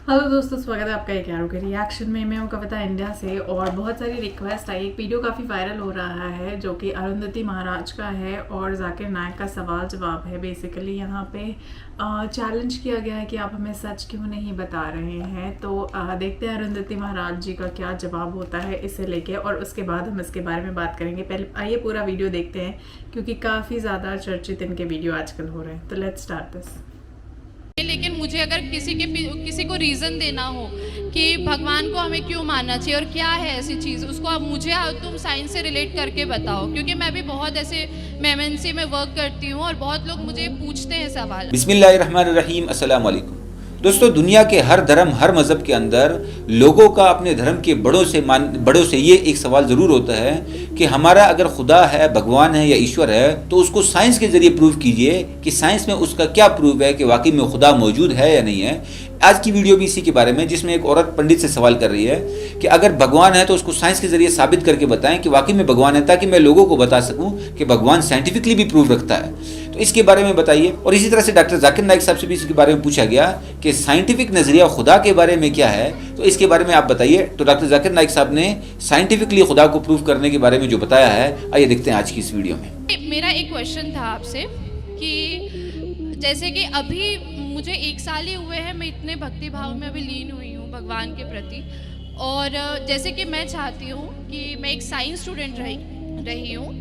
Hello दोस्तों, स्वागत है आपका एक यारों के रिएक्शन में। मैं हूं कविता इंडिया से और बहुत सारी रिक्वेस्ट आई। एक वीडियो काफ़ी वायरल हो रहा है जो कि अरुंधति महाराज का है और जाकिर नायक का सवाल जवाब है। बेसिकली यहाँ पे चैलेंज किया गया है कि आप हमें सच क्यों नहीं बता रहे हैं। तो देखते हैं अरुंधति महाराज जी का क्या जवाब होता है इसे लेके, और उसके बाद हम इसके बारे में बात करेंगे। पहले आइए पूरा वीडियो देखते हैं क्योंकि काफ़ी ज़्यादा चर्चित इनके वीडियो आजकल हो रहे हैं। तो लेट्स स्टार्ट दिस। लेकिन मुझे अगर किसी को रीज़न देना हो कि भगवान को हमें क्यों मानना चाहिए और क्या है ऐसी चीज़, उसको अब मुझे तुम साइंस से रिलेट करके बताओ। क्योंकि मैं भी बहुत ऐसे एमएनसी में वर्क करती हूँ और बहुत लोग मुझे पूछते हैं सवाल। बिस्मिल्लाहिर्रहमानिर्रहीम, अस्सलाम वालेकुम। दोस्तों, दुनिया के हर धर्म, हर मज़हब के अंदर लोगों का अपने धर्म के बड़ों से ये एक सवाल ज़रूर होता है कि हमारा अगर खुदा है, भगवान है या ईश्वर है, तो उसको साइंस के ज़रिए प्रूव कीजिए कि साइंस में उसका क्या प्रूफ है कि वाकई में खुदा मौजूद है या नहीं है। आज की वीडियो भी इसी के बारे में, जिसमें एक औरत पंडित से सवाल कर रही है कि अगर भगवान है तो उसको साइंस के ज़रिए साबित करके बताएं कि वाकई में भगवान है, ताकि मैं लोगों को बता सकूं कि भगवान साइंटिफिकली भी प्रूफ रखता है। तो इसके बारे में बताइए। और इसी तरह से डॉक्टर जाकिर नाइक साहब से भी इसके बारे में पूछा गया कि साइंटिफिक नज़रिया खुदा के बारे में क्या है, तो इसके बारे में आप बताइए। तो डॉक्टर जाकिर नाइक साहब ने साइंटिफिकली खुदा को प्रूफ करने के बारे में जो बताया है, आइए देखते हैं आज की इस वीडियो में। मेरा एक क्वेश्चन था आपसे कि जैसे कि अभी मुझे 1 साल ही हुए हैं, मैं इतने भक्ति भाव में अभी लीन हुई हूँ भगवान के प्रति। और जैसे कि मैं चाहती हूँ कि मैं एक साइंस स्टूडेंट रही हूँ,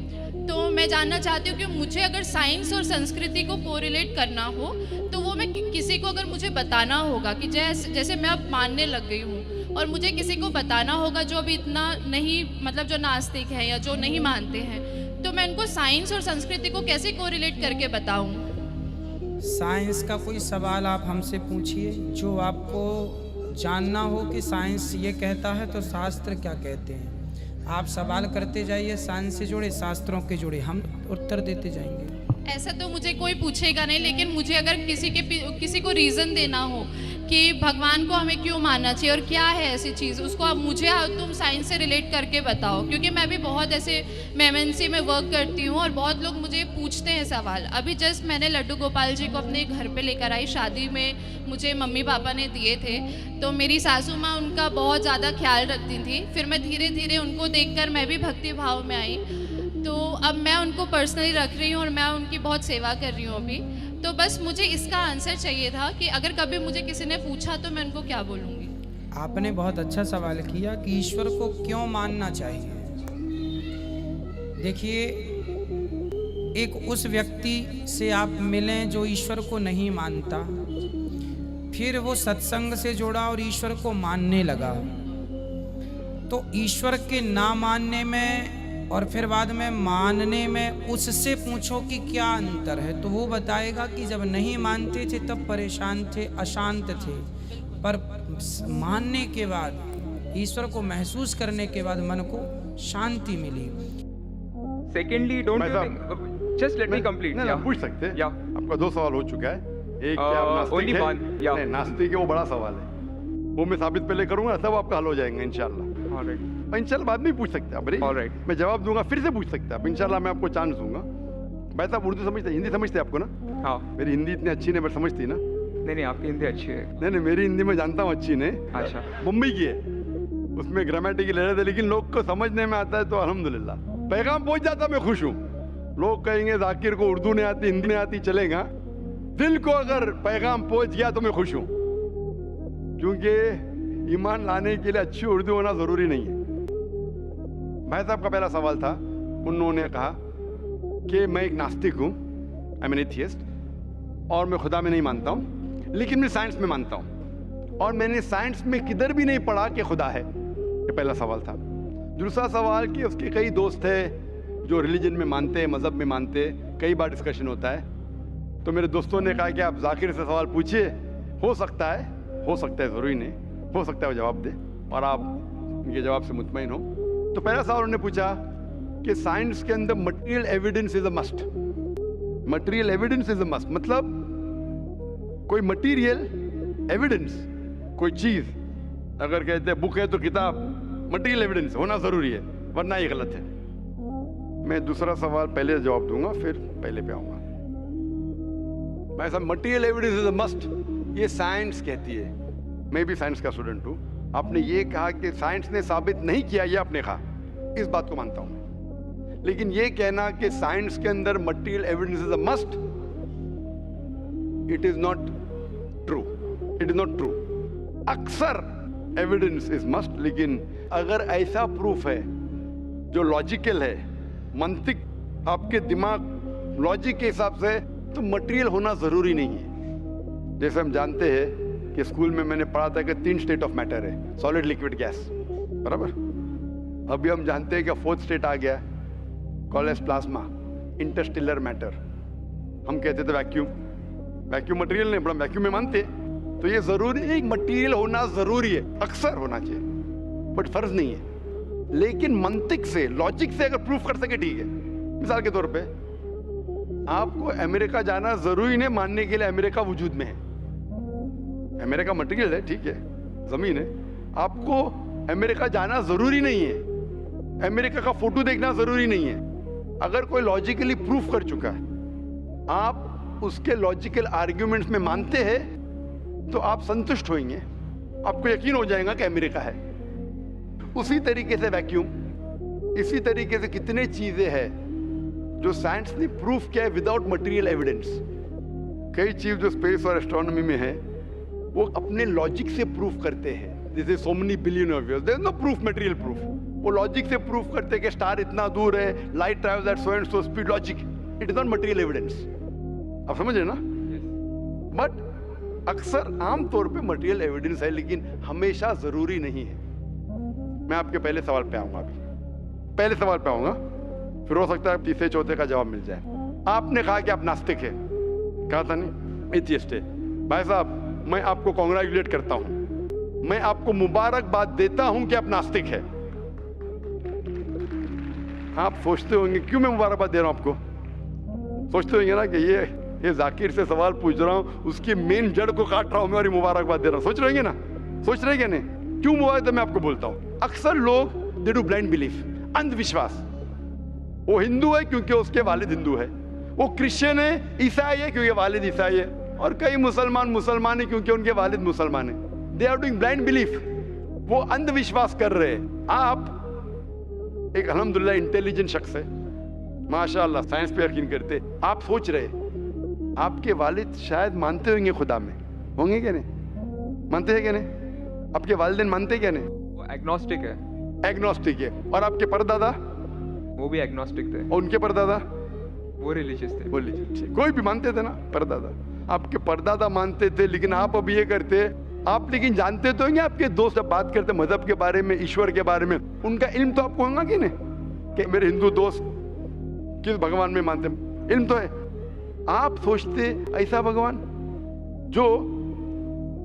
तो मैं जानना चाहती हूँ कि मुझे अगर साइंस और संस्कृति को कोरिलेट करना हो तो वो मैं किसी को अगर मुझे बताना होगा कि जैसे मैं अब मानने लग गई हूँ और मुझे किसी को बताना होगा जो अभी इतना नहीं, मतलब जो नास्तिक है या जो नहीं मानते हैं, तो मैं उनको साइंस और संस्कृति को कैसे कोरिलेट करके बताऊँ? साइंस का कोई सवाल आप हमसे पूछिए जो आपको जानना हो कि साइंस ये कहता है तो शास्त्र क्या कहते हैं। आप सवाल करते जाइए, साइंस से जुड़े, शास्त्रों के जुड़े, हम उत्तर देते जाएंगे। ऐसा तो मुझे कोई पूछेगा नहीं, लेकिन मुझे अगर किसी को रीज़न देना हो कि भगवान को हमें क्यों मानना चाहिए और क्या है ऐसी चीज़, उसको अब मुझे तुम साइंस से रिलेट करके बताओ। क्योंकि मैं भी बहुत ऐसे एमएनसी में वर्क करती हूँ और बहुत लोग मुझे पूछते हैं सवाल। अभी जस्ट मैंने लड्डू गोपाल जी को अपने घर पे लेकर आई, शादी में मुझे मम्मी पापा ने दिए थे। तो मेरी सासू माँ उनका बहुत ज़्यादा ख्याल रखती थी। फिर मैं धीरे धीरे उनको देखकर मैं भी भक्ति भाव में आई, तो अब मैं उनको पर्सनली रख रही हूँ और मैं उनकी बहुत सेवा कर रही हूँ अभी। तो बस मुझे इसका आंसर चाहिए था कि अगर कभी मुझे किसी ने पूछा तो मैं उनको क्या बोलूँगी। आपने बहुत अच्छा सवाल किया कि ईश्वर को क्यों मानना चाहिए। देखिए, एक उस व्यक्ति से आप मिलें जो ईश्वर को नहीं मानता, फिर वो सत्संग से जुड़ा और ईश्वर को मानने लगा, तो ईश्वर के ना मानने में और फिर बाद में मानने में उससे पूछो कि क्या अंतर है, तो वो बताएगा कि जब नहीं मानते थे तब परेशान थे, अशांत थे, पर मानने के बाद, ईश्वर को महसूस करने के बाद मन को शांति मिली। Secondly, don't you think, just let me complete. नहीं, आप पूछ सकते हैं। आपका 2 सवाल हो चुका है। एक क्या आप नास्तिक है? नहीं, नास्तिक है, वो बड़ा सवाल है, वो मैं साबित पहले करूंगा, सब आपका हल हो जाएंगे इंशाल्लाह। इंशाल्लाह बाद में पूछ सकते हैं आप। मैं जवाब दूंगा, फिर से पूछ सकते हैं आप, इंशाल्लाह मैं आपको चांस दूंगा। भाई साहब, उर्दू समझते, हिंदी समझते आपको ना? हाँ। मेरी हिंदी इतनी अच्छी नहीं, पर समझती ना? नहीं, आपकी हिंदी अच्छी है। नहीं, मेरी हिंदी मैं जानता हूँ अच्छी नहीं। अच्छा। मुंबई की है, उसमें ग्रामेटिकल एरर है, लेकिन लोग को समझने में आता है तो अल्हम्दुलिल्लाह। पैगाम पहुंच जाता, मैं खुश हूँ। लोग कहेंगे जाकिर को उर्दू नहीं आती, हिंदी नहीं आती, चलेगा। दिल को अगर पैगाम पहुंच गया तो मैं खुश हूँ, क्योंकि ईमान लाने के लिए अच्छी उर्दू होना जरूरी नहीं है। भाई साहब का पहला सवाल था, उन्होंने कहा कि मैं एक नास्तिक हूँ, आई एम एन एथियस्ट, और मैं खुदा में नहीं मानता हूँ, लेकिन मैं साइंस में मानता हूँ, और मैंने साइंस में किधर भी नहीं पढ़ा कि खुदा है। ये पहला सवाल था। दूसरा सवाल कि उसके कई दोस्त हैं जो रिलीजन में मानते हैं, मज़हब में मानते हैं, कई बार डिस्कशन होता है, तो मेरे दोस्तों ने कहा कि आप जाकिर से सवाल पूछिए, हो सकता है, ज़रूरी नहीं, हो सकता है वो जवाब दे और आप उनके जवाब से मुतमईन हो। तो पहला सवाल उन्होंने पूछा कि साइंस के अंदर material evidence is a must. Material evidence is a must मतलब कोई मटेरियल एविडेंस, कोई चीज अगर कहते हैं बुक है तो किताब, मटेरियल एविडेंस होना जरूरी है, वरना ये गलत है। मैं दूसरा सवाल पहले जवाब दूंगा, फिर पहले पे आऊंगा। भाई साहब, material evidence is a must, ये साइंस कहती है। मैं भी साइंस का स्टूडेंट हूँ, आपने ये कहा कि साइंस ने साबित नहीं किया, ये आपने कहा, इस बात को मानता हूँ मैं। लेकिन ये कहना कि साइंस के अंदर material evidence is a must, it is not true, it is not true. अक्सर एविडेंस इज मस्ट, लेकिन अगर ऐसा प्रूफ है जो लॉजिकल है, मंतिक आपके दिमाग लॉजिक के हिसाब से, तो मटेरियल होना जरूरी नहीं है। जैसे हम जानते हैं कि स्कूल में मैंने पढ़ा था कि 3 स्टेट ऑफ मैटर है, सॉलिड, लिक्विड, गैस, बराबर। अभी हम जानते हैं कि 4th स्टेट आ गया, कॉलेज प्लाज्मा, इंटरस्टेलर मैटर। हम कहते थे वैक्यूम, वैक्यूम मटेरियल नहीं, बड़ा वैक्यूम में मानते। तो ये जरूरी है, मटेरियल होना जरूरी है, अक्सर होना चाहिए, बट फर्ज नहीं है। लेकिन मंतिक से, लॉजिक से अगर प्रूफ कर सके ठीक है। मिसाल के तौर पे आपको अमेरिका जाना जरूरी नहीं मानने के लिए अमेरिका वजूद में है। अमेरिका मटेरियल है, ठीक है, जमीन है। आपको अमेरिका जाना जरूरी नहीं है, अमेरिका का फोटो देखना जरूरी नहीं है। अगर कोई लॉजिकली प्रूफ कर चुका है, आप उसके लॉजिकल आर्ग्यूमेंट्स में मानते हैं, तो आप संतुष्ट होंगे, आपको यकीन हो जाएगा कि अमेरिका है। उसी तरीके से वैक्यूम, इसी तरीके से कितने चीजें हैं जो साइंस ने प्रूफ किया है विदाउट मटेरियल एविडेंस। कई चीज जो स्पेस और एस्ट्रोनॉमी में है वो अपने लॉजिक से प्रूफ करते हैं, जैसे so many billion of years, there is no proof, material proof. वो लॉजिक से प्रूफ करते हैं कि स्टार इतना दूर है, light travels at so and so speed, logic, it is not material evidence. आप समझ रहे ना? बट अक्सर आमतौर पे मटेरियल एविडेंस है, लेकिन हमेशा जरूरी नहीं है। मैं आपके पहले सवाल पे आऊंगा, अभी पहले सवाल पे आऊंगा, फिर हो सकता है तीसरे चौथे का जवाब मिल जाए। आपने कहा कि आप नास्तिक है, कहा था नहीं, एथियस्ट है। भाई साहब, मैं आपको कॉन्ग्रेचुलेट करता हूं, मैं आपको मुबारकबाद देता हूं कि आप नास्तिक है। आप सोचते होंगे क्यों मैं मुबारकबाद दे रहा हूं आपको? सोचते होंगे ना कि ये जाकिर से सवाल पूछ रहा हूं, उसकी मेन जड़ को काट रहा हूं मैं और मुबारकबाद दे रहा हूं। सोच रहे ना? सोच रहे नहीं? क्यों मुबारक? मैं आपको बोलता हूं, अक्सर लोग दे डू ब्लाइंड बिलीफ, अंधविश्वास। वो हिंदू है क्योंकि उसके वालिद हिंदू है, वो क्रिश्चियन है, ईसाई है क्योंकि वालिद ईसाई है, और कई मुसलमान है क्योंकि उनके वालिद मुसलमान है। They are doing blind belief, वो अंधविश्वास कर रहे हैं। आप एक अल्हम्दुलिल्लाह इंटेलिजेंट शख्स है, माशाअल्लाह, साइंस पे यकीन करते। आप सोच रहे आपके वालिद शायद मानते होंगे खुदा में, होंगे क्या नहीं? मानते हैं क्या नहीं? आपके वालिदैन मानते क्या नहीं? वो एग्नोस्टिक है। एग्नोस्टिक है। और आपके परदादा? वो भी एग्नोस्टिक थे। और उनके परदादा? वो रिलीजियस थे। वो रिलीजियस, कोई भी मानते थे ना परदादा। आपके परदादा मानते थे, लेकिन आप अब ये करते, आप लेकिन जानते तो होंगे, आपके दोस्त जब बात करते मजहब के बारे में, ईश्वर के बारे में, उनका इल्म तो आपको होगा कि नहीं, कि मेरे हिंदू दोस्त किस भगवान में मानते, इल्म तो है। आप सोचते ऐसा भगवान जो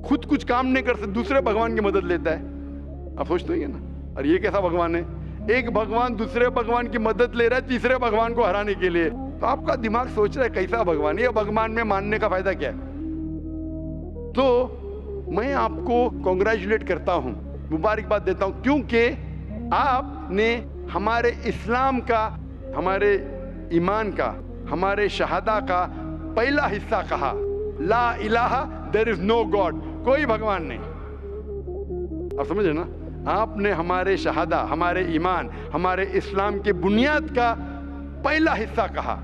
खुद कुछ काम नहीं कर सकते, दूसरे भगवान की मदद लेता है, आप सोचते होंगे ना? और ये कैसा भगवान है? एक भगवान दूसरे भगवान की मदद ले रहा है तीसरे भगवान को हराने के लिए। तो आपका दिमाग सोच रहा है कैसा भगवान, ये भगवान में मानने का फायदा क्या है? तो मैं आपको कॉन्ग्रेचुलेट करता हूं, मुबारकबाद देता हूं, क्योंकि आपने हमारे इस्लाम का, हमारे ईमान का, हमारे शहादा का पहला हिस्सा कहा, ला इलाहा, देयर इज नो गॉड, कोई भगवान नहीं। आप समझे ना? आपने हमारे शहादा, हमारे ईमान, हमारे इस्लाम के बुनियाद का पहला हिस्सा कहा,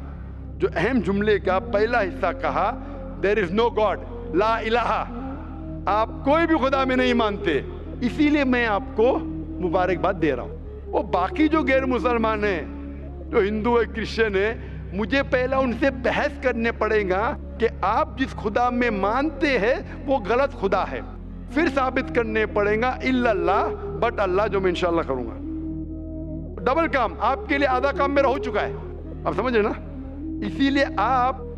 जो अहम जुमले का पहला हिस्सा कहा, देयर इज नो गॉड, ला इलाहा, आप कोई भी खुदा में नहीं मानते। इसीलिए मैं आपको मुबारकबाद दे रहा हूं। वो बाकी जो गैर मुसलमान है, जो हिंदू है, क्रिश्चियन है, मुझे पहला उनसे बहस करने पड़ेगा कि आप जिस खुदा में मानते हैं वो गलत खुदा है, फिर साबित करने पड़ेगा इल्लल्लाह, बट अल्लाह, जो मैं इंशाल्लाह करूंगा। डबल काम, आपके लिए आधा काम मेरा हो चुका है, आप समझे ना? इसीलिए आप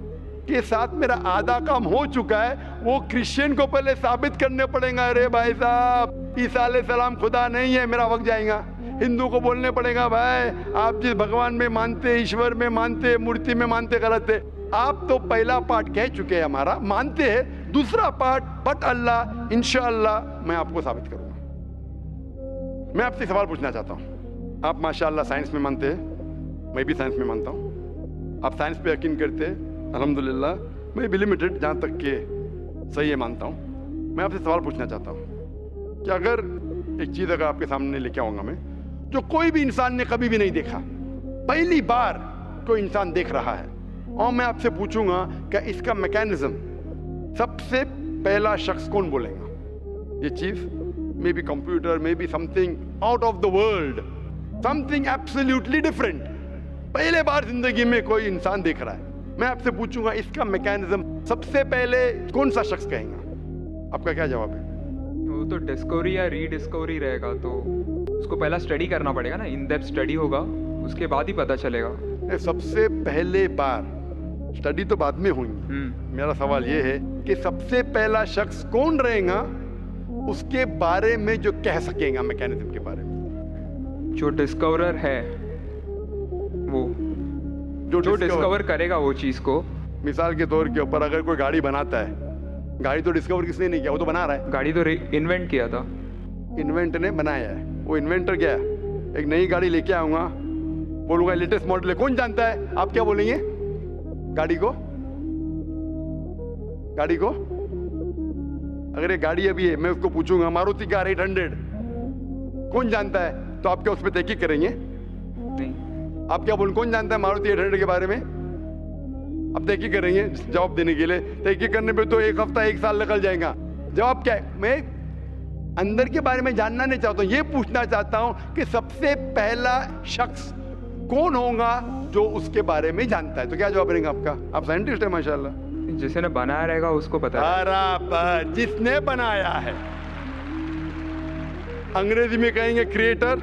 के साथ मेरा आधा काम हो चुका है, वो क्रिश्चियन को पहले साबित करने पड़ेगा, अरे भाई साहब ईसा अलैहिस्सलाम खुदा नहीं है, मेरा वक्त जाएगा। हिंदू को बोलने पड़ेगा, भाई आप जिस भगवान में मानते, ईश्वर में मानते, मूर्ति में मानते, गलत है। आप तो पहला पार्ट कह चुके हैं हमारा, मानते हैं, दूसरा पार्ट बट अल्लाह, इंशाअल्लाह मैं आपको साबित करूंगा। मैं आपसे सवाल पूछना चाहता हूं, आप माशाअल्लाह साइंस में मानते हैं, मैं भी साइंस में मानता हूं, आप साइंस पे यकीन करते हैं, अल्हम्दुलिल्लाह, मैं भी लिमिटेड जहां तक के सही है मानता हूं। मैं आपसे सवाल पूछना चाहता हूं, कि अगर एक चीज अगर आपके सामने लेके आऊंगा मैं, जो कोई भी इंसान ने कभी भी नहीं देखा, पहली बार कोई इंसान देख रहा है, और मैं आपसे पूछूंगा कि इसका मैकेनिज्म सबसे पहला शख्स कौन बोलेगा? ये चीज may be computer, may be something out of the world, something absolutely different, पहले बार जिंदगी में कोई इंसान देख रहा है। मैं आपसे पूछूंगा इसका मैकेनिज्म सबसे पहले कौन सा शख्स कहेगा? आपका क्या जवाब है? वो तो डिस्कवरी या रीडिस्कवरी रहेगा, तो उसको पहला स्टडी करना पड़ेगा ना, इन डेप्थ स्टडी होगा, उसके बाद ही पता चलेगा। सबसे पहले बार स्टडी तो बाद में हुई। मेरा सवाल ये है कि सबसे पहला शख्स कौन रहेगा उसके बारे में जो कह सकेगा मैकेनिज्म के बारे में? जो डिस्कवरर है, वो जो डिस्कवर करेगा वो चीज को। मिसाल के तौर के ऊपर अगर कोई गाड़ी बनाता है, गाड़ी तो डिस्कवर किसने नहीं किया, वो तो बना रहा है। गाड़ी तो इन्वेंट किया था, इन्वेंट ने बनाया है, वो इन्वेंटर क्या है? एक नई गाड़ी लेके आऊंगा, बोलूंगा लेटेस्ट मॉडल है, कौन जानता है? आप क्या बोलेंगे? गाड़ी को अगर ये गाड़ी अभी है, मैं उसको पूछूंगा मारुति कार 800 कौन जानता है, तो आप क्या उस पर तहकीक करेंगे? नहीं। आप क्या बोलेंगे? कौन जानता है मारुति 800 के बारे में? अब तहकीक करेंगे जवाब देने के लिए। तहकीक करने पे तो एक हफ्ता 1 साल निकल जाएगा। जवाब क्या है? मैं अंदर के बारे में जानना नहीं चाहता हूं, ये पूछना चाहता हूं कि सबसे पहला शख्स कौन होगा जो उसके बारे में जानता है। तो क्या जवाब रहेगा आपका? आप साइंटिस्ट है माशाल्लाह। जिसने बनाया रहेगा उसको पता है। बराबर, जिसने बनाया है। अंग्रेजी में कहेंगे क्रिएटर,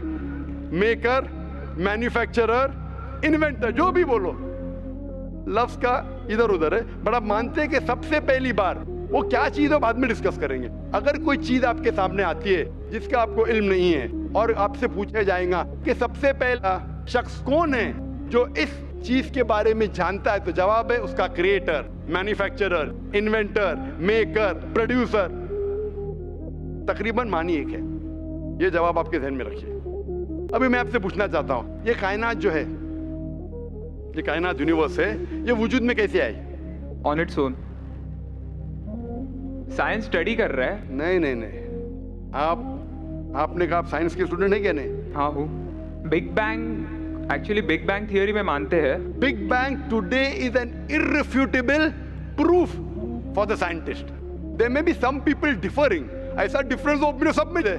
मेकर, मैन्युफैक्चरर, इन्वेंटर, जो भी बोलो, लफ्ज का इधर उधर है, बट आप मानते हैं कि सबसे पहली बार वो क्या चीज है बाद में डिस्कस करेंगे। अगर कोई चीज आपके सामने आती है जिसका आपको इल्म नहीं है और आपसे पूछा जाएगा कि सबसे पहला शख्स कौन है जो इस चीज के बारे में जानता है, तो जवाब है उसका creator, manufacturer, inventor, maker, producer. तकरीबन मानी एक है। ये जवाब आपके ध्यान में रखिए। अभी मैं आपसे पूछना चाहता हूं, ये कायनात जो है, ये कायनात यूनिवर्स है, ये वजूद में कैसे आई? On its own. Science study कर रहा है। नहीं, आपने कहा आप साइंस के स्टूडेंट हैं क्या? नहीं। हाँ हूँ। Big bang, actually big bang theory में मानते हैं। Big bang today is an irrefutable proof for the scientist. There may be some people differing, ऐसा डिफरेंस ऑफ ओपिनियन सब में है,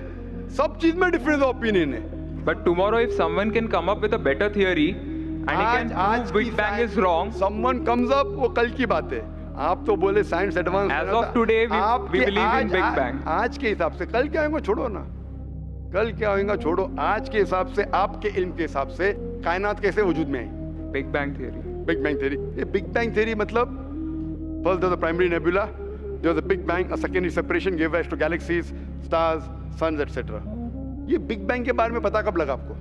सब चीज में डिफरेंस ऑफ ओपिनियन है। But tomorrow if someone can come up with a better theory and he can prove big bang is wrong, someone comes up, वो कल की बात है। आप तो बोले science advance. Age of today we believe in big bang. आज के हिसाब से, कल क्या होगा छोड़ो ना, कल क्या होगा छोड़ो, आज के हिसाब से, आपके इल्म के हिसाब से कायनात कैसे वजूद में आई? Big bang theory. Big bang theory. ये बिग बैंग थियोरी मतलब first there was a primary nebula, there was a big bang, a secondary separation give rise to galaxies, stars, suns etcetera. ये बिग बैंग के बारे में पता कब लगा आपको?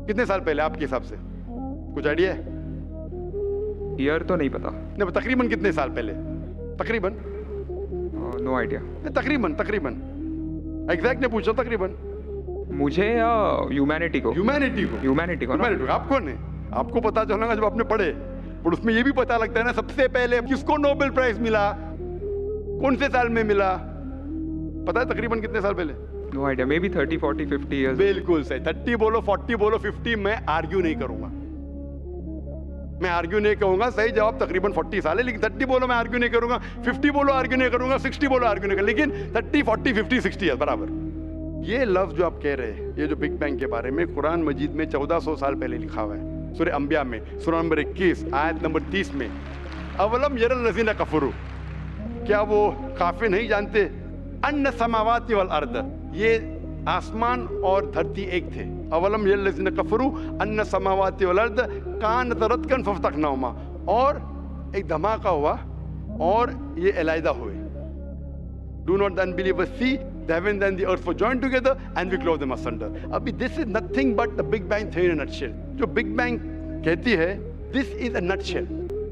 कितने साल पहले आपके हिसाब से? कुछ आइडिया है? ईयर तो नहीं पता। नहीं, तकरीबन कितने साल पहले? तकरीबन? No idea. तकरीबन एग्जैक्ट ने पूछा। तकरीबन मुझे या ह्यूमैनिटी को? ह्यूमैनिटी को। आप कौन है? आपको पता चलेगा जब आपने पढ़े, पर उसमें ये भी पता लगता है ना सबसे पहले किसको नोबेल प्राइज मिला, कौन से साल में मिला, पता है तकरीबन कितने साल पहले? No idea, maybe 30, 40, 50 years. बिल्कुल सही। 30 बोलो, 40 बोलो, 50, मैं आर्ग्यू नहीं करूंगा। मैं आर्ग्यू नहीं कहूंगा, सही जवाब तकरीबन 40 साल है, लेकिन 30 बोलो मैं आर्ग्यू नहीं करूंगा, 50 बोलो आर्ग्यू नहीं करूंगा, 60 बोलो आर्ग्यू नहीं करूंगा, लेकिन 30, 40, 50, 60 है बराबर। ये लफ्ज जो आप कह रहे हैं, ये जो बिग बैंग के बारे में कुरान मजीद में 1400 साल पहले लिखा हुआ है, सूरह अंबिया में, सूरह नंबर 21 आयत नंबर 30 में, अवलम यरल लज़ीना कफरू, क्या वो काफिर नहीं जानते, अन्ना समावाति वल अर्द, ये आसमान और धरती एक थे। अवलम यरल लज़ीना कफरू अन्ना समावाति वल अर्द कानत रतकन फफ्तकनाहुमा, और एक धमाका हुआ और ये अलहदा हुए। Do not the unbelievers see the heavens and the earth were joined together and we clove them asunder. अभी this is nothing but the Big Bang theory in a nutshell. जो Big Bang कहती है, this is a nutshell.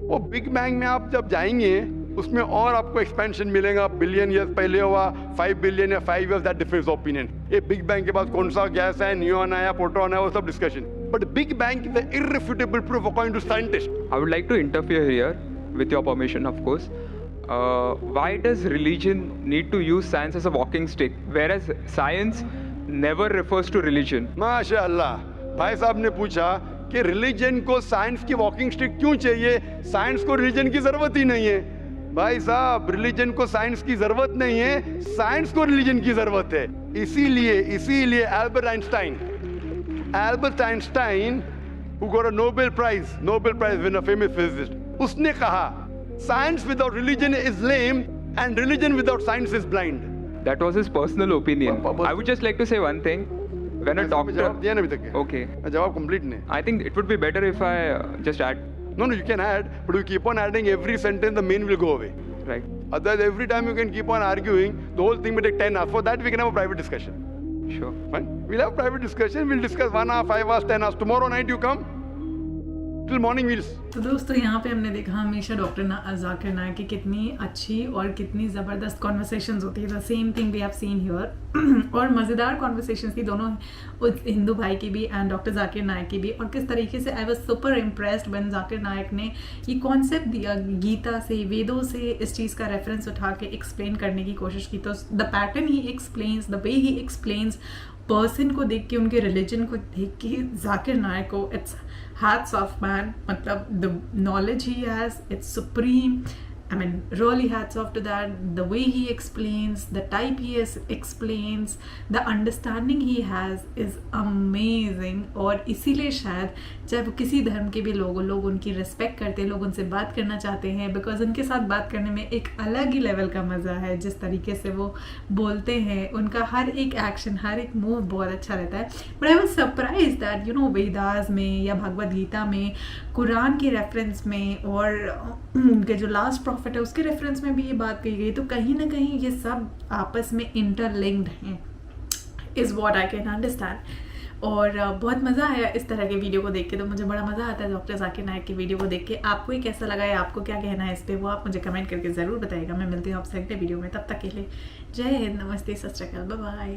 वो Big Bang में आप जब जाएंगे उसमें और आपको एक्सपेंशन मिलेगा, बिलियन ईयर्स पहले हुआ, 5 बिलियन या 5 ईयर्स, दैट डिफरेंस ओपिनियन। ये बिग बैंग के बाद कौन सा गैस है, न्यूट्रॉन आया, प्रोटॉन आया, वो सब discussion. But big bang is the irrefutable proof according to scientist. I would like to interfere here with your permission, of course. why does religion need to use science as a walking stick, whereas science never refers to religion? माशाअल्लाह, भाई साहब ने पूछा कि religion को science की walking stick क्यों चाहिए, साइंस को रिलीजन की जरूरत ही नहीं है। भाई साहब, रिलीजन को साइंस की जरूरत नहीं है, साइंस को रिलीजन की जरूरत है। इसीलिए Albert Einstein who got a Nobel Prize winner, famous physicist, उसने कहा science without religion is lame and religion without science is blind. That was his personal opinion. I would just like to say one thing. When a doctor, जवाब दिया ना अभी तक। okay, जवाब complete नहीं। I think it would be better if I just add. No, you can add, but you keep on adding every sentence, the main will go away. Right. Otherwise, every time you can keep on arguing, the whole thing will take 10 hours. For that, we can have a private discussion. Sure. Fine. We'll have private discussion. We'll discuss 1 hour, 5 hours, 10 hours. Tomorrow night you come. Till morning we'll. तो दोस्तों यहाँ पे हमने देखा हमेशा doctor Zakir नायक की कितनी अच्छी और कितनी ज़बरदस्त कॉन्वर्सेशंस होती है। The same thing we have seen here. और मज़ेदार कॉन्वर्सेशंस थी दोनों हिंदू भाई की भी एंड डॉक्टर जाकिर नायक की भी। और किस तरीके से I was super impressed when Zakir Naik ने ये कॉन्सेप्ट दिया, गीता से, वेदों से इस चीज़ का रेफरेंस उठा के एक्सप्लेन करने की कोशिश की। तो the pattern he explains, the way he explains, person को देख के, उनके रिलीजन को देख के, जाकिर नायक को इट्स hats off man, मतलब the knowledge he has, it's supreme. I mean, really hats off to that. The way he explains, the type he explains, the understanding he has is amazing. और इसीलिए शायद चाहे वो किसी धर्म के भी लोग उनकी रिस्पेक्ट करते हैं, लोग उनसे बात करना चाहते हैं, बिकॉज उनके साथ बात करने में एक अलग ही लेवल का मज़ा है। जिस तरीके से वो बोलते हैं, उनका हर एक एक्शन, हर एक मूव बहुत अच्छा रहता है। But I was surprise that Vedas में या भगवद गीता में, कुरान के रेफरेंस में और उनके जो लास्ट प्रॉफिट है उसके रेफरेंस में भी ये बात कही गई। तो कहीं ना कहीं ये सब आपस में इंटरलिंक्ड हैं, is what I can understand. और बहुत मज़ा आया इस तरह के वीडियो को देख के। तो मुझे बड़ा मज़ा आता है डॉक्टर जाकिर नायक की वीडियो को देख के। आपको ये कैसा लगा है, आपको क्या कहना है इस पर, वो आप मुझे कमेंट करके ज़रूर बताइएगा। मैं मिलती हूँ आपसे अगले वीडियो में। तब तक के लिए जय हिंद, नमस्ते, सत श्री अकाल, बाय बाय।